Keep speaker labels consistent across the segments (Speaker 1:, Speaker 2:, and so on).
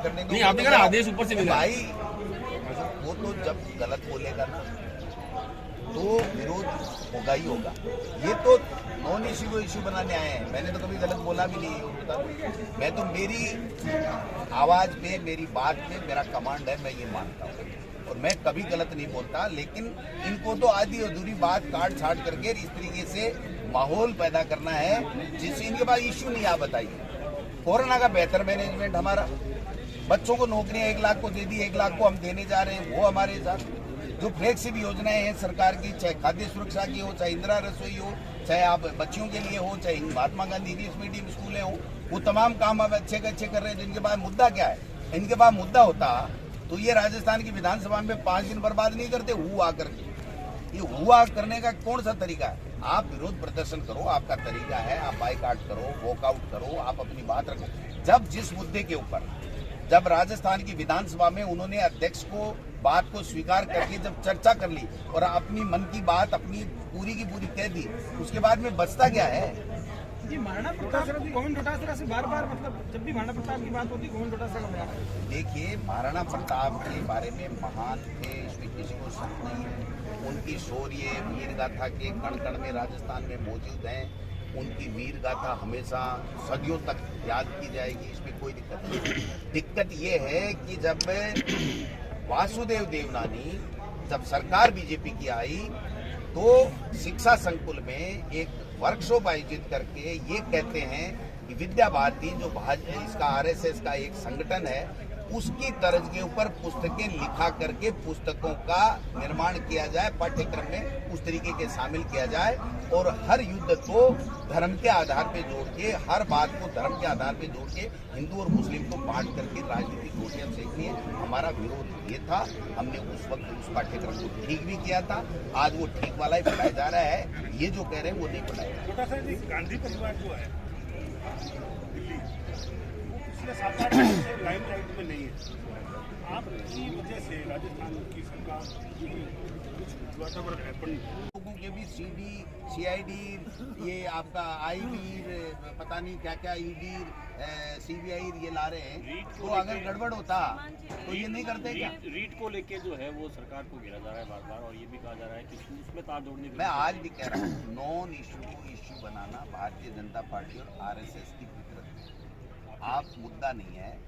Speaker 1: करने दो।
Speaker 2: नहीं, आपने कहा आदेश ऊपर से मिला
Speaker 1: भाई, वो तो जब गलत बोलेगा ना तो विरोध होगा ही होगा। ये तो नॉन इश्यू को इश्यू बनाने आए हैं। मैंने तो कभी गलत बोला भी नहीं है। मैं तो मेरी आवाज पे, मेरी बात पे मेरा कमांड है, मैं ये मानता हूँ और मैं कभी गलत नहीं बोलता। लेकिन इनको तो आधी अधूरी बात काट छाट करके इस तरीके से माहौल पैदा करना है जिससे इनके पास इश्यू नहीं। आप बताइए, कोरोना का बेहतर मैनेजमेंट हमारा, बच्चों को नौकरियां 1 लाख को दे दी, 1 लाख को हम देने जा रहे हैं, वो हमारे साथ जो फ्लेक्सिब योजनाएं हैं सरकार की, चाहे खाद्य सुरक्षा की हो, चाहे इंदिरा रसोई हो, चाहे आप बच्चियों के लिए हो, चाहे महात्मा गांधी इंग्लिश मीडियम स्कूलें हो, वो तमाम काम अब अच्छे अच्छे कर रहे हैं। जिनके पास मुद्दा क्या है, इनके पास मुद्दा होता तो ये राजस्थान की विधानसभा में 5 दिन बर्बाद नहीं करते हुआ करके। ये हुआ करने का कौन सा तरीका है? आप विरोध प्रदर्शन करो, आपका तरीका है, आप बाइकआउट करो, वॉकआउट करो, आप अपनी बात रखो। जब जिस मुद्दे के ऊपर, जब राजस्थान की विधानसभा में उन्होंने अध्यक्ष को बात को स्वीकार करके जब चर्चा कर ली और अपनी मन की बात अपनी पूरी की पूरी कह दी, उसके बाद में बचता क्या है?
Speaker 3: जी, महाराणा प्रताप गोविंद डोटासरा से बार-बार, मतलब जब भी महाराणा प्रताप की बात होती है गोविंद डोटासरा का बयान।
Speaker 1: देखिए, महाराणा प्रताप के बारे में महान थे, इसमें किसी को शक नहीं है। उनकी शौर्य वीर गाथा के कण कण में राजस्थान में मौजूद हैं। उनकी वीर गाथा हमेशा सदियों तक याद की जाएगी, इसमें कोई दिक्कत नहीं। दिक्कत ये है कि जब वासुदेव देवनानी, जब सरकार बीजेपी की आई तो शिक्षा संकुल में एक वर्कशॉप आयोजित करके ये कहते हैं कि विद्या भारती जो इसका आरएसएस का एक संगठन है, उसकी तर्ज के ऊपर पुस्तकें लिखा करके पुस्तकों का निर्माण किया जाए, पाठ्यक्रम में उस तरीके के शामिल किया जाए और हर युद्ध को धर्म के आधार पे जोड़ के, हर बात को धर्म के आधार पे जोड़ के हिंदू और मुस्लिम को बांट करके राजनीतिक रोटियां सेकनी है। हमारा विरोध ये था। हमने उस वक्त उस पाठ्यक्रम को ठीक भी किया था। आज वो ठीक वाला ही पढ़ाया जा रहा है। ये जो कह रहे हैं वो नहीं पढ़ाया।
Speaker 4: गांधी परिवार जो है दिल्ली, पिछले 7-8 से लाइमलाइट में नहीं है। आपकी वजह से राजस्थान की सरकार कुछ
Speaker 1: लोगों के भी सीडी, सीआईडी, ये आपका आईबी, पता नहीं क्या क्या, ईडी, सीबीआई ये ला रहे हैं। तो अगर गड़बड़ होता तो ये नहीं करते क्या?
Speaker 5: रीट को लेके जो है वो सरकार को घेरा जा रहा है बार बार और ये भी कहा जा रहा है कि उसमें तार जोड़ने की।
Speaker 1: मैं आज भी कह रहा हूँ, नॉन इश्यू को इश्यू बनाना भारतीय जनता पार्टी और आरएसएस की फितरत है। आप मुद्दा नहीं है।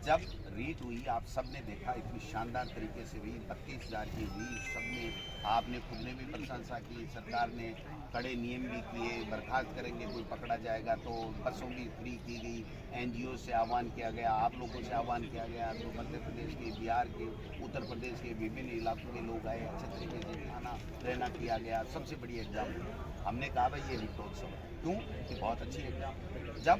Speaker 1: जब रीट हुई, आप सबने देखा, इतनी शानदार तरीके से हुई, 32,000 की हुई, सबने, आपने खुद ने भी प्रशंसा की। सरकार ने कड़े नियम भी किए, बर्खास्त करेंगे कोई पकड़ा जाएगा तो बसों भी फ्री की गई। एनजीओ से आह्वान किया गया, आप लोगों से आह्वान किया गया, तो मध्य प्रदेश के, बिहार के, उत्तर प्रदेश के विभिन्न इलाकों के लोग आए, अच्छे तरीके से खाना रहना किया गया। सबसे बड़ी एग्जाम हमने कहा भाई ये रीटोत्सव है। क्यों कि बहुत अच्छी एग्जाम। जब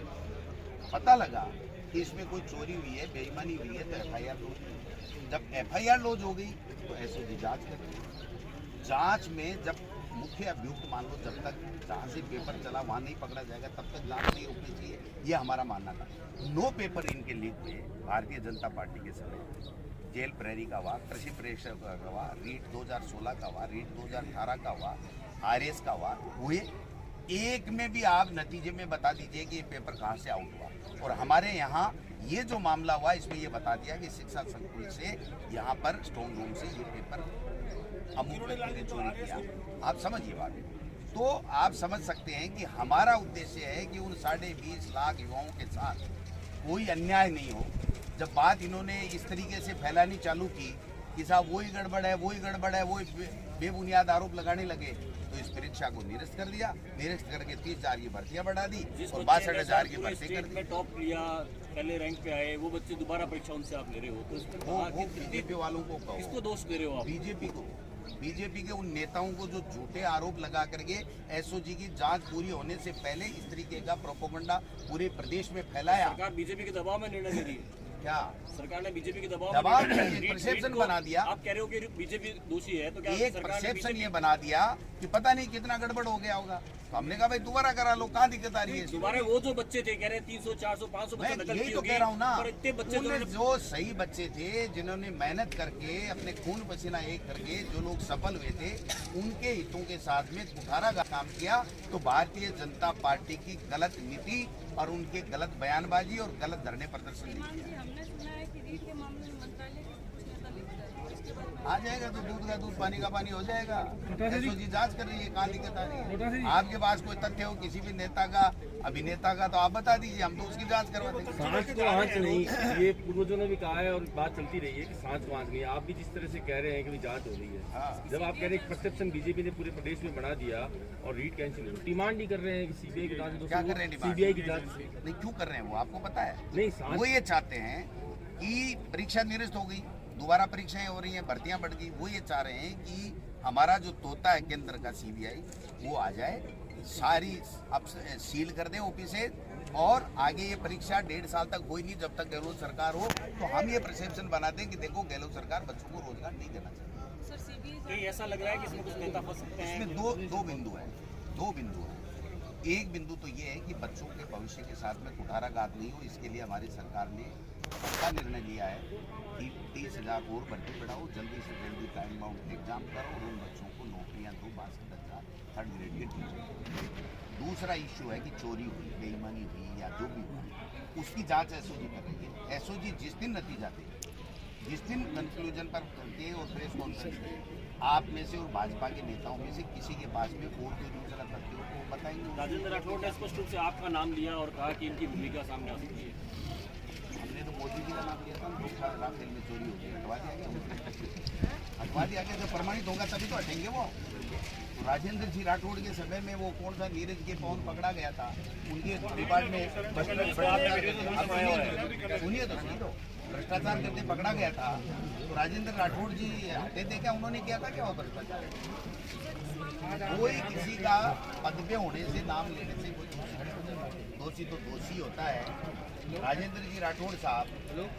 Speaker 1: पता लगा कि इसमें कोई चोरी हुई है, बेईमानी हुई है, तो एफआईआर लॉन्च हुई। जब एफआईआर लॉन्च हो गई तो एसओजी जांच करती। जांच में जब मुख्य अभियुक्त, मान लो जब तक जहाँ से पेपर चला वहाँ नहीं पकड़ा जाएगा तब तक जांच नहीं रोकनी चाहिए, ये हमारा मानना था। 9 पेपर इनके लीक हुए भारतीय जनता पार्टी के समय। जेल प्रहरी का हुआ, कृषि प्रेक्षक का हुआ, रीट 2016 का हुआ, रीट 2018 का हुआ, आरएस का हुए। एक में भी आप नतीजे में बता दीजिए कि ये पेपर कहाँ से आउट हुआ। और हमारे यहाँ ये जो मामला हुआ इसमें ये बता दिया कि शिक्षा संकुल से यहाँ पर स्ट्रॉन्ग रूम से ये पेपर अमुक व्यक्ति ने चोरी किया। आप समझिए बात। तो आप समझ सकते हैं कि हमारा उद्देश्य है कि उन 20.5 लाख युवाओं के साथ कोई अन्याय नहीं हो। जब बात इन्होंने इस तरीके से फैलानी चालू की कि साहब वही गड़बड़ है, वही गड़बड़ है, वही बेबुनियाद आरोप लगाने लगे, तो इस परीक्षा को निरस्त कर दिया। निरस्त करके 30,000 की भर्तियां बढ़ा दी और 62,000 की भर्ती कर दी।
Speaker 5: टॉप किया, पहले रैंक पे आए, वो बच्चे दोबारा परीक्षा उनसे आप ले रहे हो, तो इसमें
Speaker 1: वो बीजेपी वालों को कहो,
Speaker 5: किसको दोष दे रहे हो आप?
Speaker 1: बीजेपी को, बीजेपी के उन नेताओं को जो झूठे आरोप लगा करके एसओजी की जांच पूरी होने से पहले इस तरीके का प्रोपेगेंडा पूरे प्रदेश में फैलाया।
Speaker 5: सरकार बीजेपी के दबाव में निर्णय ले रही है।
Speaker 1: क्या
Speaker 5: सरकार ने बीजेपी के दबाव
Speaker 1: परसेप्शन बना दिया?
Speaker 5: आप कह रहे हो कि बीजेपी दोषी है, तो क्या
Speaker 1: एक परसेप्शन ये बना दिया कि पता नहीं कितना गड़बड़ हो गया होगा। तो हमने कहा भाई दोबारा करा लो, कहाँ दिक्कत आ रही है?
Speaker 5: दोबारा वो जो बच्चे थे कह रहे हैं 300, 400, 500 बच्चे नकल
Speaker 1: यही
Speaker 5: की
Speaker 1: तो
Speaker 5: होगी,
Speaker 1: कह रहा हूँ ना,
Speaker 5: और इतने बच्चे
Speaker 1: जो सही बच्चे थे, जिन्होंने मेहनत करके अपने खून पसीना एक करके जो लोग सफल हुए थे, उनके हितों के साथ में कुठारा का काम किया, तो भारतीय जनता पार्टी की गलत नीति और उनके गलत बयानबाजी और गलत धरने प्रदर्शन नहीं किया।
Speaker 6: हमने सुना है कि
Speaker 1: आ जाएगा तो दूध का दूध पानी का पानी हो जाएगा। एसओजी जांच कर रही है, कहाँ दिक्कत आ रही है? आपके पास कोई तथ्य हो किसी भी नेता का, अभिनेता का, तो आप बता दीजिए, हम तो उसकी जांच करवा देंगे।
Speaker 2: सांस तो आँच नहीं, ये पूर्वजों ने भी कहा है और बात चलती रही है कि सांस को आँच नहीं है। आप भी जिस तरह से कह रहे हैं कि जांच हो रही है, जब आप कह रहे हैं परसेप्शन बीजेपी ने पूरे प्रदेश में बना दिया और रीट कैंसिल हो, डिमांड ही कर रहे हैं कि सीबीआई की जांच,
Speaker 1: क्या कर रहे हैं?
Speaker 2: सीबीआई की जांच
Speaker 1: नहीं, क्यों कर रहे हैं वो आपको पता है?
Speaker 2: नहीं,
Speaker 1: वो ये चाहते हैं कि परीक्षा निरस्त हो गई, दोबारा परीक्षाएं हो रही हैं, भर्तियां बढ़ गई। वो ये चाह रहे हैं कि हमारा जो तोता है केंद्र का सीबीआई, वो आ जाए, सारी अब सील कर दें ऑफिसेज, और आगे ये परीक्षा 1.5 साल तक हो ही नहीं जब तक गहलोत सरकार हो। तो हम ये परसेप्शन बना दें कि देखो गहलोत सरकार बच्चों को रोजगार नहीं देना चाहिए।
Speaker 5: कहीं ऐसा लग रहा है कि इसमें कुछ नेता फंस सकते हैं?
Speaker 1: इसमें दो बिंदु हैं। एक बिंदु तो ये है कि बच्चों के भविष्य के साथ में कुठाराघात नहीं हो, इसके लिए हमारी सरकार ने पक्का निर्णय लिया है कि 30,000 और भर्ती बढ़ाओ, जल्दी से जल्दी टाइम बाउंड एग्जाम करो और उन बच्चों को नौकरियां दो, 62,000 3rd ग्रेड के टीचर। दूसरा इश्यू है कि चोरी हुई, बेईमानी हुई या जो भी हुई, उसकी जांच एसओजी कर रही है। एसओजी जिस दिन नतीजा दे, जिस दिन कंक्लूजन पर दे और प्रेस कॉन्फ्रेंस दे, आप में से और भाजपा के नेताओं में से किसी के पास में और कोई दूसरा तथ्य हो तो बताएंगे।
Speaker 5: राजेंद्र राठौड़ ने स्पष्ट रूप से आपका नाम लिया और कहा कि इनकी भूमिका सामने आ सकती है।
Speaker 1: हमने तो मोदी जी का नाम लिया था, राफेल में चोरी हो गई, हटवा दिया गया। जब प्रमाणित होगा तभी तो हटेंगे वो। तो राजेंद्र जी राठौड़ के समय में वो कौन सा नीरज के पवन पकड़ा गया था, उनके रिकॉर्ड में सुनिए तो भ्रष्टाचार करते पकड़ा गया था। तो राजेंद्र राठौड़ जी हटे थे क्या? उन्होंने किया था क्या वो भ्रष्टाचार? कोई किसी का पद पे होने से, नाम लेने से कोई दोषी तो दोषी होता है। राजेंद्र जी राठौड़ साहब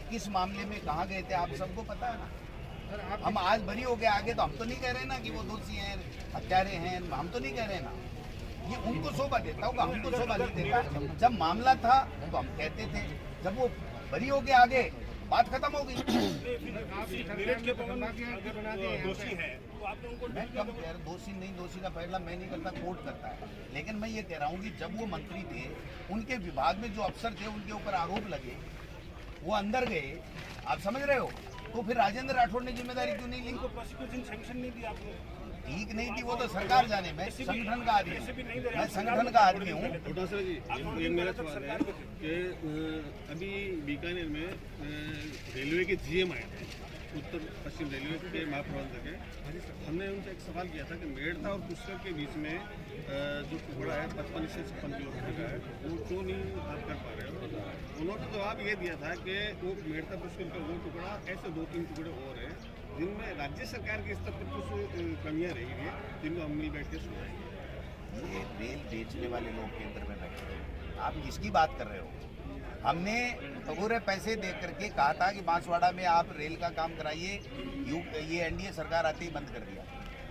Speaker 1: किस मामले में कहाँ गए थे आप सबको पता है ना। हम आज बरी हो गए, आगे तो हम तो नहीं कह रहे ना कि वो दोषी हैं, हत्यारे हैं, हम तो नहीं कह रहे ना। ये उनको शोभा देता होगा, हमको शोभा नहीं देता। जब मामला था तो हम कहते थे, जब वो बरी हो गए आगे बात खत्म हो गई।
Speaker 4: नीरज के पवन अगर दोषी है तो आपने उनको
Speaker 1: मैं कब कह रहा, दोषी नहीं, दोषी का फैसला मैं नहीं करता, कोर्ट करता है। लेकिन मैं ये कह रहा हूँ कि जब वो मंत्री थे, उनके विभाग में जो अफसर थे, उनके ऊपर आरोप लगे, वो अंदर गए, आप समझ रहे हो, तो फिर राजेंद्र राठौड़ ने जिम्मेदारी क्यों नहीं ली?
Speaker 4: उनको प्रोसिक्यूशन सैंक्शन नहीं दी आपने?
Speaker 1: ठीक नहीं थी, वो तो सरकार जाने। मैं संगठन का आदमी हूँ, मैं संगठन का आदमी हूँ।
Speaker 2: डॉक्टर जी, ये मेरा सवाल है कि अभी बीकानेर में रेलवे के जीएम आए थे, उत्तर पश्चिम रेलवे के महाप्रबंधक है। हमने उनसे एक सवाल किया था कि मेड़ता और पुष्कर के बीच में जो टुकड़ा है 55 से 56 किलोमीटर का है, वो क्यों नहीं आप कर पा रहे हो? उन्होंने जवाब ये दिया था कि वो मेड़ता पुष्कर का वो टुकड़ा, ऐसे 2-3 टुकड़े और हैं जिनमें राज्य सरकार के स्तर पर कुछ कमियाँ रही हैं, जिनको हम मिल बैठ के सुनाएंगे।
Speaker 1: ये रेल बेचने वाले लोग केंद्र में बैठे हैं, आप किसकी बात कर रहे हो? हमने पूरे पैसे दे करके कहा था कि बांसवाड़ा में आप रेल का काम कराइए, ये एनडीए सरकार आते ही बंद कर दिया।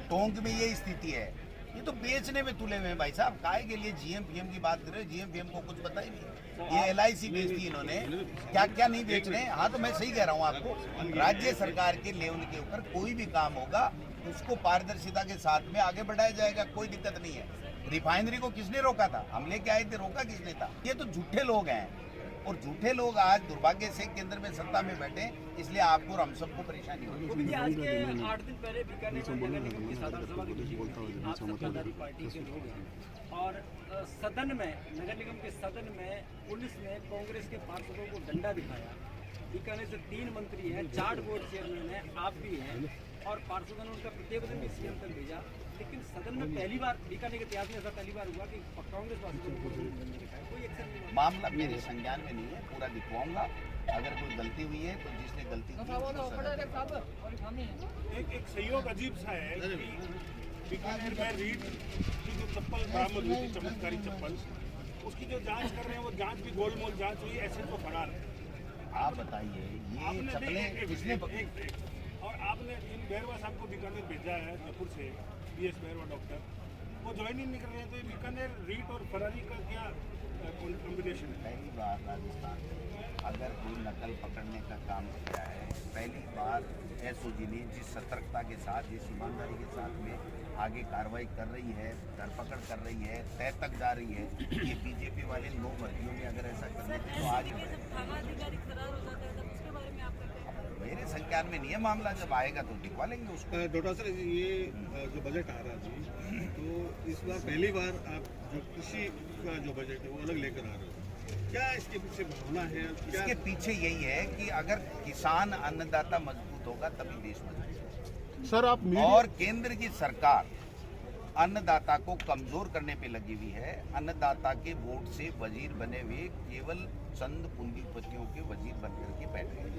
Speaker 1: टोंक में ये स्थिति है। ये तो बेचने में तुले हुए हैं भाई साहब। काहे के लिए जीएम पीएम की बात कर रहे हो? जीएम पीएम को कुछ पता ही नहीं। ये LIC बेचती इन्होंने, क्या क्या नहीं बेच रहे हैं। हाँ, तो मैं सही कह रहा हूँ आपको, राज्य सरकार के लेवल के ऊपर कोई भी काम होगा उसको पारदर्शिता के साथ में आगे बढ़ाया जाएगा, कोई दिक्कत नहीं है। रिफाइनरी को किसने रोका था? हम लेके आए थे, रोका किसने था? ये तो झूठे लोग हैं, और झूठे लोग आज दुर्भाग्य से केंद्र में सत्ता में बैठे, इसलिए आपको और हम सबको परेशानी होगी।
Speaker 5: आज के 8 दिन पहले बीकानेर में नगर निगम की साधारण सभा की मीटिंग हुई थी। आप सत्ताधारी पार्टी के लोग हैं और सदन में, नगर निगम के सदन में पुलिस ने कांग्रेस के पार्षदों को डंडा दिखाया। बीकानेर से 3 मंत्री हैं, 4 बोर्ड चेयरमैन हैं, आप भी हैं, और पार्षदों ने उनका प्रतिवेदन भी सीएम तक भेजा। लेकिन सदन में पहली बार बीकानेर के इतिहास में ऐसा पहली बार हुआ कि कांग्रेस पार्षदों को डंडा दिखाया। कोई एक्शन नहीं।
Speaker 1: मामला मेरे संज्ञान में नहीं है, पूरा दिखवाऊंगा। अगर कोई गलती हुई है तो जिसने गलती की
Speaker 4: एक सहयोग अजीब सा है कि बीकानेर में रीट की जो चप्पल बरामद हुई थी, चमत्कारी चप्पल, उसकी जो जांच कर रहे हैं, वो जांच भी गोलमोल जांच हुई, ऐसे तो फरार है।
Speaker 1: आप बताइए, ये चप्पलें किसने पकड़ी?
Speaker 4: और आपने इन बैरवा साहब को बीकानेर भेजा है जयपुर से, BS बैरवा डॉक्टर, वो ज्वाइन ही नहीं कर रहे हैं। तो ये बीकानेर रीट और फरारी का क्या कॉम्बिनेशन है?
Speaker 1: पहली बार राजस्थान अगर कोई नकल पकड़ने का काम किया है, पहली बार एसओजी ने जिस सतर्कता के साथ, जिस ईमानदारी के साथ में आगे कार्रवाई कर रही है, धरपकड़ कर रही है, तय तक जा रही है, ये बीजेपी वाले 9 भर्तियों में अगर ऐसा कर लेते तो आज ही मेरे संज्ञान संज्ञान में नहीं है मामला, जब आएगा तो दिखवा लेंगे उसको।
Speaker 2: डॉक्टर सर ये जो बजट आ रहा जी, तो इस बार पहली बार आप जो कृषि का जो बजट है वो अलग लेकर आ रहे हो, क्या इसके पीछे भावना है? क्या
Speaker 1: इसके पीछे यही है कि अगर किसान अन्नदाता मजबूत होगा तभी देश मजबूत होगा।
Speaker 6: सर आप
Speaker 1: और केंद्र की सरकार अन्नदाता को कमजोर करने पे लगी हुई है। अन्नदाता के वोट से वजीर बने हुए केवल चंद पूंजीपतियों के वजीर बनकर के बैठ गए।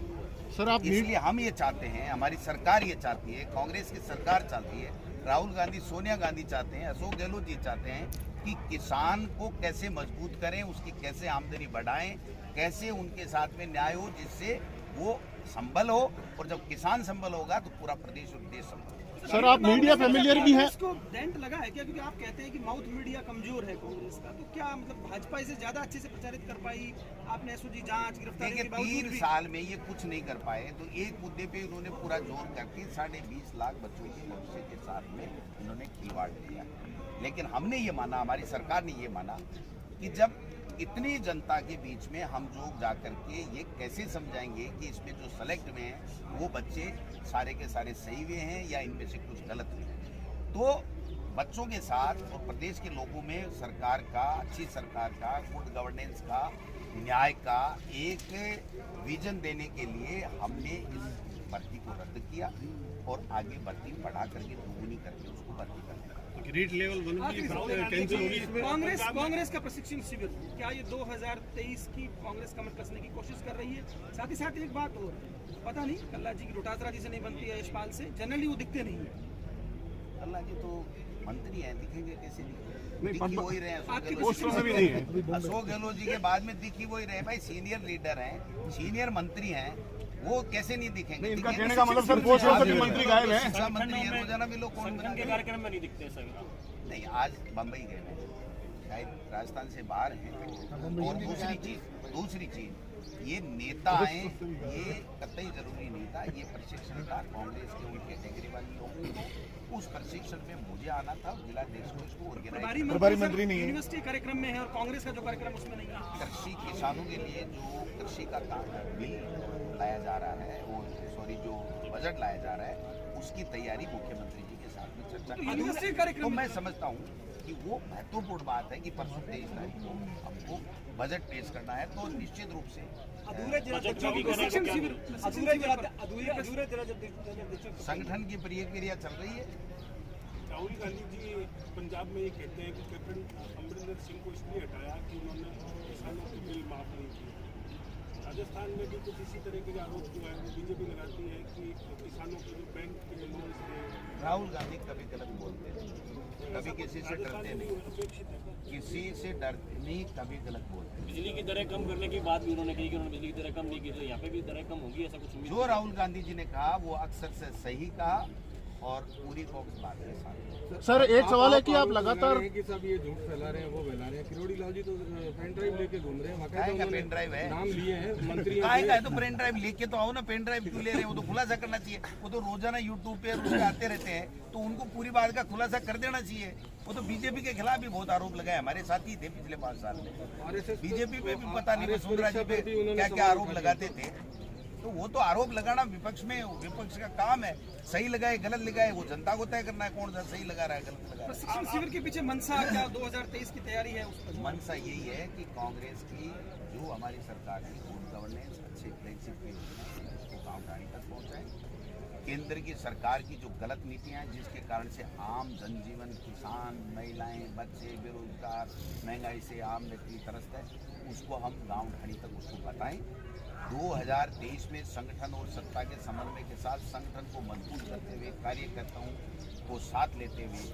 Speaker 6: सर आप
Speaker 1: इसलिए हम ये चाहते हैं, हमारी सरकार ये चाहती है, कांग्रेस की सरकार चाहती है, राहुल गांधी सोनिया गांधी चाहते हैं, अशोक गहलोत जी चाहते हैं कि किसान को कैसे मजबूत करें, उसकी कैसे आमदनी बढ़ाएं, कैसे उनके साथ में न्याय हो जिससे वो संबल हो, और जब किसान संबल होगा तो पूरा प्रदेश और देश संबल होगा।
Speaker 6: सर आप मीडिया फेमिलियर भी हैं।
Speaker 3: इसको डेंट लगा है क्या, क्योंकि आप कहते हैं कि माउथ मीडिया कमजोर है कांग्रेस का, तो क्या मतलब भाजपा इसे ज्यादा अच्छे से प्रचारित कर पाई? आपने एसओजी जांच गिरफ्तारी
Speaker 1: देखिए
Speaker 3: के बावजूद
Speaker 1: 3
Speaker 3: भी
Speaker 1: साल में ये कुछ नहीं कर पाए, तो एक मुद्दे पे उन्होंने पूरा जोर करके 20.5 लाख बच्चों के भविष्य के साथ में उन्होंने खिलवाड़ किया। लेकिन हमने ये माना, हमारी सरकार ने ये माना कि जब इतनी जनता के बीच में हम लोग जाकर के ये कैसे समझाएंगे कि इसमें जो सेलेक्ट में हैं वो बच्चे सारे के सारे सही हुए हैं या इनमें से कुछ गलत हुए हैं। तो बच्चों के साथ और प्रदेश के लोगों में सरकार का, अच्छी सरकार का, गुड गवर्नेंस का, न्याय का एक विजन देने के लिए हमने इस भर्ती को रद्द किया और आगे भर्ती बढ़ा करके दोगुनी करके उसको भर्ती कर दिया।
Speaker 2: रीट लेवल 1 की कैंसिल होगी इसमें?
Speaker 3: कांग्रेस का प्रशिक्षण शिविर क्या ये 2023 की कांग्रेस कमर कसने की कोशिश कर रही है? साथ ही साथ एक बात और, पता नहीं कल्ला जी की डोटासरा जी से नहीं बनती है, यशपाल से, जनरली वो दिखते नहीं है।
Speaker 1: कल्ला जी तो मंत्री हैं, दिखेंगे कैसे नहीं? दिखी वही रहे
Speaker 3: आपकी
Speaker 6: पोस्टरों में भी नहीं है।
Speaker 1: अशोक गहलोत जी के बाद में दिखी वही रहे। भाई सीनियर लीडर हैं, सीनियर मंत्री हैं, वो कैसे नहीं दिखेंगे?
Speaker 6: इनका
Speaker 1: दिखेंगे।
Speaker 6: कहने का मतलब सर पोस्ट से सभी मंत्री गायब हैं।
Speaker 1: शिक्षा मंत्री है, रोजाना भी लोग कौन बना
Speaker 5: के कार्यक्रम में नहीं दिखते सर।
Speaker 1: नहीं, आज बम्बई गए हैं, शायद राजस्थान से बाहर हैं। और दूसरी चीज ये नेता आए, ये कतई जरूरी नहीं था। ये प्रशिक्षण था कांग्रेस के उन कैटेगरी वाली लोगों को, उस प्रशिक्षण में मुझे आना था। जिला देश को इसको ऑर्गेनाइज,
Speaker 6: प्रभारी मंत्री नहीं है।
Speaker 3: यूनिवर्सिटी कार्यक्रम में है और कांग्रेस का जो कार्यक्रम उसमें नहीं है।
Speaker 1: कृषि किसानों के लिए जो कृषि का बिल लाया जा रहा है, वो जो बजट लाया जा रहा है, उसकी तैयारी मुख्यमंत्री जी के साथ में चर्चा की
Speaker 3: यूनिवर्सिटी
Speaker 1: है।
Speaker 3: कार्यक्रम
Speaker 1: तो मैं समझता हूँ कि वो महत्वपूर्ण बात है कि परसों 23 तारीख को हमको बजट पेश करना है, तो निश्चित रूप से संगठन की प्रक्रिया चल रही है।
Speaker 4: राहुल गांधी जी पंजाब में ये कहते हैं कि कैप्टन अमरिंदर सिंह को इसलिए हटाया कि उन्होंने किसानों के बिल माफ नहीं किए। राजस्थान में भी कुछ इसी तरह के आरोप जो है वो बीजेपी लगाती है कि किसानों के जो बैंक के लोन से
Speaker 1: राहुल गांधी कभी गलत बोलते हैं, कभी किसी से डरते नहीं, किसी से डर नहीं, कभी गलत बोलते हैं।
Speaker 5: बिजली की दरें कम करने की बात भी उन्होंने कही कि उन्होंने बिजली की दरें कम नहीं की, तो यहाँ पे भी दरें कम होगी ऐसा कुछ उम्मीद?
Speaker 1: जो राहुल गांधी जी ने कहा वो अक्सर से सही कहा और पूरी कांग्रेस बात के साथ।
Speaker 6: सर एक सवाल है कि आप लगातार
Speaker 7: कि सब ये झूठ फैला रहे हैं, वो फैला रहे हैं। किरोड़ी लाल जी तो पेन ड्राइव लेके घूम रहे हैं,
Speaker 1: काहे का पेन ड्राइव है?
Speaker 7: नाम लिए हैं मंत्री।
Speaker 1: काहे का है? तो पेन ड्राइव लेके तो आओ ना, पेन ड्राइव क्यों ले रहे हैं? वो तो खुलासा करना चाहिए। वो तो रोजाना यूट्यूब पे उसके आते रहते हैं, तो उनको पूरी बात का खुलासा कर देना चाहिए। वो तो बीजेपी के खिलाफ भी बहुत आरोप लगाए, हमारे साथी थे पिछले 5 साल में। बीजेपी पे भी पता नहीं वसुंधरा जी पे क्या क्या आरोप लगाते थे। तो वो तो आरोप लगाना विपक्ष में, विपक्ष का काम है। सही लगाए गलत लगाए वो जनता को तय करना है, कौन सा सही लगा रहा है गलत लगा रहा
Speaker 3: प्रशिक्षण शिविर के पीछे मंशा क्या 2023 की तैयारी है उस पर?
Speaker 1: है। मंशा यही है कि कांग्रेस की जो हमारी सरकार की गुड गवर्नेंस, अच्छे फ्लैगशिप उसको गाँव ढाणी तक पहुँचाए। केंद्र की सरकार की जो गलत नीतियां हैं जिसके कारण से आम जनजीवन, किसान, महिलाएं, बच्चे बेरोजगार, महंगाई से आम व्यक्ति त्रस्त है, उसको हम गाँव ढाणी तक उसको बताएं। 2023 में संगठन और सत्ता के समन्वय के साथ संगठन को मजबूत करते हुए, कार्यकर्ताओं को साथ लेते हुए,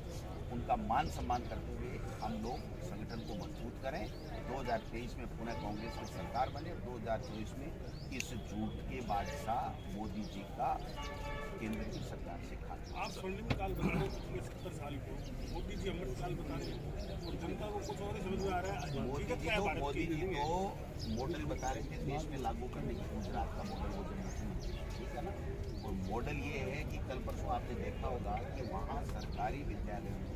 Speaker 1: उनका मान सम्मान करते हुए हम लोग संगठन को मजबूत करें। 2023 में पुनः कांग्रेस की सरकार बने, 2024 में इस झूठ के बादशाह मोदी जी का केंद्र की सरकार से खाना।
Speaker 4: आप स्वर्णिम काल बता रहे हैं पिछले 70 साल को, मोदी जी अमृत काल बता रहे हैं और जनता को कुछ और ही समझ में आ रहा है।
Speaker 1: मोदी जी तो मॉडल बता रहे थे देश में लागू करने की, गुजरात का मॉडल वो जब, ठीक है ना। और मॉडल ये है कि कल परसों आपने देखा होगा कि वहाँ सरकारी विद्यालयों में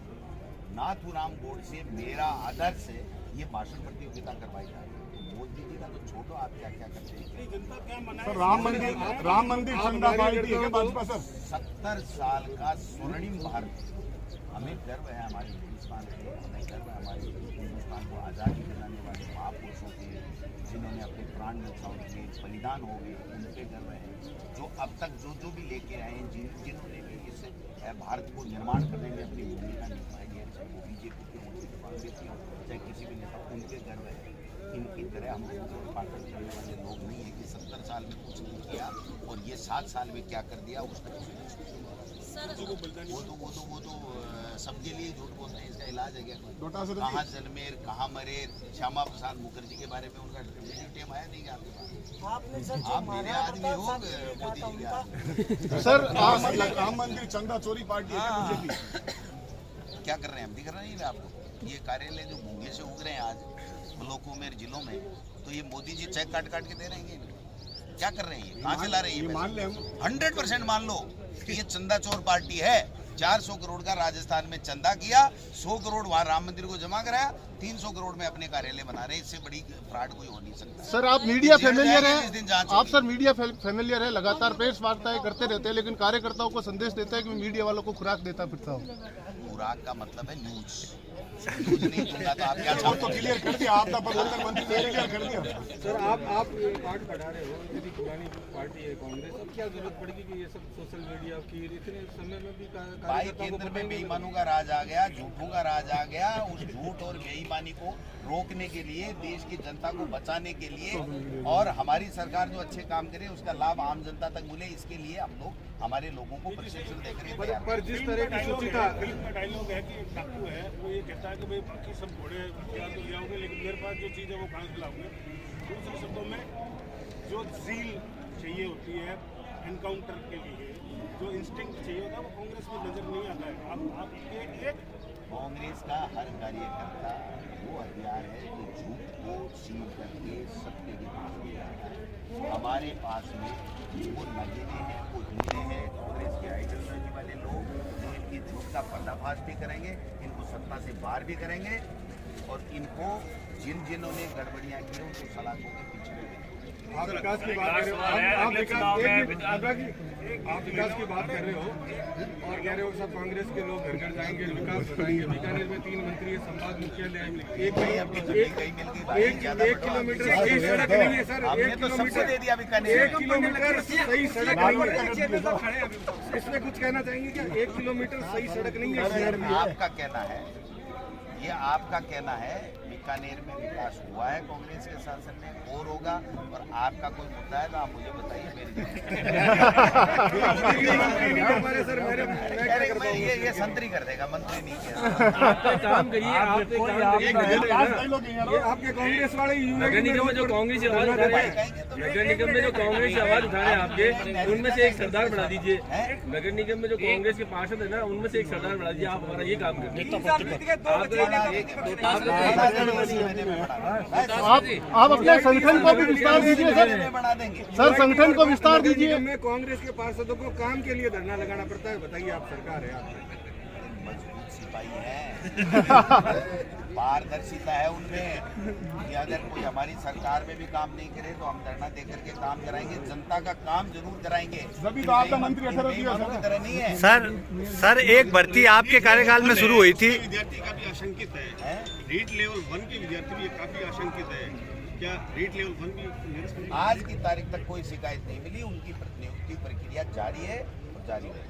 Speaker 1: नाथूराम बोर्ड से मेरा आदर्श ये भाषण प्रतियोगिता करवाई जा रही है। मोदी जी का तो छोड़ो, आप क्या क्या करते हैं।
Speaker 4: जनता क्या मनाए?
Speaker 6: सर राम मंदिर चंदा पार्टी है भाजपा सर।
Speaker 1: 70 साल का स्वर्णिम भारत, हमें गर्व है हमारे हिंदुस्तान पे, हमें गर्व है हमारे हिंदुस्तान को आज़ादी दिलाने वाले महापुरुषों के, जिन्होंने अपने प्राण न्यौछावर किए, बलिदान हो गए, उन पे गर्व है। जो अब तक जो भी लेके आए हैं, जिन्होंने भी इस भारत को निर्माण करने में अपनी भूमिका निभाई है, चाहे वो बीजेपी के हों, कांग्रेस के हों, चाहे किसी भी नेता, उनके गर्व है। इनकी तरह हम पाठन करने वाले लोग नहीं है कि 70 साल में कुछ नहीं किया और ये 7 साल में क्या कर दिया उसका वो तो सबके लिए झूठ बोलते हैं। इसका इलाज है क्या? कहाँ जन्मेर, कहाँ मरेर, श्यामा प्रसाद मुखर्जी के बारे में उनका टेम आया नहीं? आप मेरे आदमी हो मोदी जी के।
Speaker 6: सर राम मंदिर चंदा चोरी पार्टी है बीजेपी।
Speaker 1: क्या कर रहे हैं हम? दिख रहा नहीं है आपको? ये कार्यालय जो भूंगे से उग रहे हैं आज ब्लॉकों में, जिलों में, तो ये मोदी जी चेक काट काट के दे रहे हैं। क्या कर रहे हैं? कहाँ से ला रहे हैं? ये मान ले, 100% मान लो कि ये चंदा चोर पार्टी है। 400 करोड़ का राजस्थान में चंदा किया, 100 करोड़ वहाँ राम मंदिर को जमा कराया, 300 करोड़ में अपने कार्यालय बना रहे हैं। इससे बड़ी फ्रॉड कोई हो नहीं सकता।
Speaker 6: सर आप मीडिया फेमिलियर हैं, आप सर मीडिया फेमिलियर है, लगातार प्रेस वार्ताएं करते रहते हैं, लेकिन कार्यकर्ताओं को संदेश देता है कि मीडिया वालों को खुराक देता फिरता हूँ।
Speaker 1: खुराक का मतलब है न्यूज नहीं दूंगा तो आप क्या
Speaker 6: तो क्लियर कर दिया, आपका प्रबंधन मंत्री क्लियर कर दिया।
Speaker 7: सर आप पार्ट बढ़ा रहे हो, यदि पुरानी पार्टी है कांग्रेस, अब क्या जरूरत पड़ेगी कि ये सब सोशल मीडिया की इतने समय में भी
Speaker 1: भाई केंद्र में बेईमानों का राज आ गया, झूठों का राज आ गया। उस झूठ और बेईमानी को रोकने के लिए, देश की जनता को बचाने के लिए और हमारी सरकार जो अच्छे काम करे उसका लाभ आम जनता तक मिले, इसके लिए हम लोग हमारे लोगों को प्रशिक्षण देकर
Speaker 7: पर जिस तरह की सूची था
Speaker 4: डायलॉग है कि डाकू है वो ये कहता है कि भाई बाकी सब घोड़े हथियार तो ले आओगे, लेकिन मेरे पास जो चीज़ है वो कहाँ से लाओगे। दूसरे शब्दों में जो ज़ील चाहिए होती है एनकाउंटर के लिए, जो इंस्टिंक्ट चाहिए होता है, वो कांग्रेस में नजर नहीं आता है। आपके एक
Speaker 1: कांग्रेस का हर कार्यकर्ता वो हथियार है जो झूठ को सील करके सत्य के पास ले जाता है। हमारे पास में वो नगीने हैं, वो हीरे हैं, कांग्रेस के आइडियोलॉजी वाले लोग जो इनकी झूठ का पर्दाफाश भी करेंगे, इनको सत्ता से बाहर भी करेंगे और इनको जिन्होंने गड़बड़ियाँ की उनको सलाखों के पीछे भी
Speaker 7: आप विकास की बात कर रहे हो, आप विकास की बात कर रहे हो और कह रहे हो सब कांग्रेस के लोग घर घर जाएंगे, विकास बताएंगे। बीकानेर में 3 मंत्री संवाद मुख्यालय एक किलोमीटर सही सड़क नहीं है सर, 1 किलोमीटर दे दिया बीकानेर, 1 किलोमीटर सही सड़क नहीं है। इसमें कुछ कहना चाहेंगे क्या? 1 किलोमीटर सही सड़क नहीं है शहर में।
Speaker 1: आपका कहना है, ये आपका कहना है। बीकानेर में विकास हुआ है कांग्रेस के शासन में, और होगा। और आपका कोई मुद्दा है तो आप मुझे बताइए, मेरी ये संतरी कर देगा, मंत्री नहीं किया।
Speaker 5: काम करिए,
Speaker 7: आपके कांग्रेस वाले
Speaker 5: नगर निगम में जो कांग्रेस आवाज उठा रहे हैं, नगर निगम में जो कांग्रेस आवाज उठा रहे हैं आपके, उनमें से एक सरदार बना दीजिए। नगर निगम में जो कांग्रेस के पार्षद है ना, उनमें से एक सरदार बना दीजिए। आप हमारा ये काम
Speaker 6: आप अपने संगठन को भी विस्तार दीजिए सर, संगठन को विस्तार दीजिए।
Speaker 7: में कांग्रेस के पार्षदों को काम के लिए धरना लगाना पड़ता है, बताइए आप सरकार है आप
Speaker 1: मजबूत सिपाही है, पारदर्शिता है उनमें कि अगर कोई हमारी सरकार में भी काम नहीं करे तो हम धरना देकर के काम कराएंगे, जनता का काम जरूर कराएंगे।
Speaker 6: तो आपका मंत्री
Speaker 1: तरह नहीं है
Speaker 8: सर एक भर्ती आपके कार्यकाल में शुरू हुई थी।
Speaker 2: विद्यार्थी काफी आशंकित है, रीट लेवल 1 के विद्यार्थी भी काफी आशंकित है। क्या रीट लेवल 1 भी
Speaker 1: आज की तारीख तक कोई शिकायत नहीं मिली, उनकी नियुक्ति प्रक्रिया जारी है और जारी है।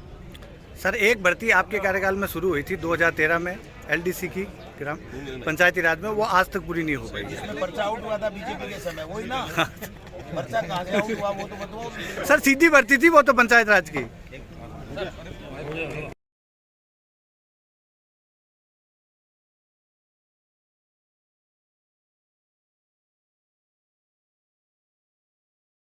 Speaker 8: सर एक भर्ती आपके कार्यकाल में शुरू हुई थी 2013 में एलडीसी की, ग्राम पंचायती राज में, वो आज तक पूरी नहीं हो पाई।
Speaker 1: इसमें पर्चा आउट हुआ था बीजेपी के समय, वही ना पर्चा कहाँ से आउट हुआ वो तो बताओ।
Speaker 8: सर सीधी भर्ती थी वो तो पंचायत राज की।